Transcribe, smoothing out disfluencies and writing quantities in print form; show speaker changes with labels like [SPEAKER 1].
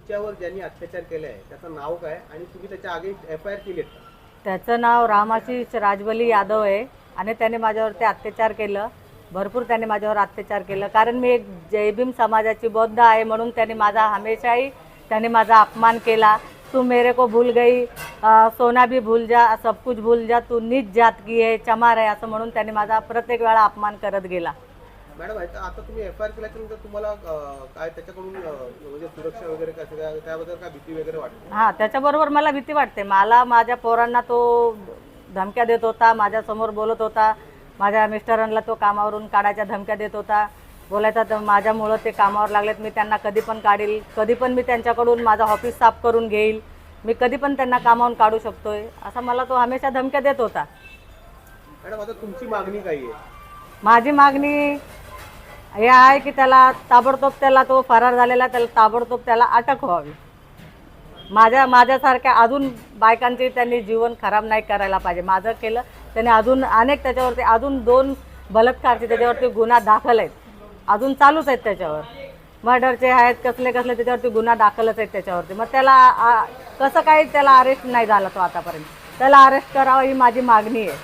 [SPEAKER 1] तुमच्यावर ज्यांनी अत्याचार केले आहे त्याचं नाव काय आणि तुम्ही त्याच्या अगेन्स्ट FIR केली का?
[SPEAKER 2] त्याचं नाव रामाशीष राजबली यादव आहे आणि त्याने माझ्यावरती अत्याचार केलं. भरपूर त्याने माझ्यावर अत्याचार केलं. कारण मी एक जय भीम समाजाची बौद्ध आहे म्हणून त्याने माझा हमेशाही त्याने माझा अपमान केला. तू मेरे को भूल गई, सोना भी भूल जा, सब कुछ भूल जा, तू नीच जात की आहे, चमार आहे असं म्हणून त्याने माझा प्रत्येक वेळा अपमान करत गेला.
[SPEAKER 1] मॅडम आता तुम्ही FIR केल्याच्यानंतर तुम्हाला काय त्याच्याकडून म्हणजे सुरक्षा वगैरे कसं काय त्याबद्दल काय भीती वगैरे वाटते?
[SPEAKER 2] हां, त्याच्याबरोबर मला भीती वाटते. मला माझ्या पोरांना तो धमक्या देत होता, माझ्यासमोर बोलत होता. माझ्या मिस्टरांना तो कामावरून काढायच्या धमक्या देत होता. बोलायचा तर माझ्यामुळं ते कामावर लागलेत, मी त्यांना कधी पण काढील, कधी पण मी त्यांच्याकडून माझं ऑफिस साफ करून घेईल, मी कधी पण त्यांना कामावरून काढू शकतोय, असा मला तो हमेशा धमक्या देत होता.
[SPEAKER 1] मॅडम आता तुमची मागणी काय आहे?
[SPEAKER 2] माझी मागणी हे आहे की त्याला ताबडतोब त्याला तो फरार झालेला त्याला ताबडतोब त्याला अटक व्हावी. माझ्यासारख्या अजून बायकांचे त्यांनी जीवन खराब नाही करायला पाहिजे. माझं केलं त्याने अजून अनेक त्याच्यावरती अजून 2 बलात्कारचे त्याच्यावरती गुन्हा दाखल आहेत, अजून चालूच आहेत. त्याच्यावर मर्डरचे आहेत, कसले त्याच्यावरती गुन्हा दाखलच आहेत त्याच्यावरती. मग त्याला कसं काही त्याला अरेस्ट नाही झाला तो आतापर्यंत. त्याला अरेस्ट करावं ही माझी मागणी आहे.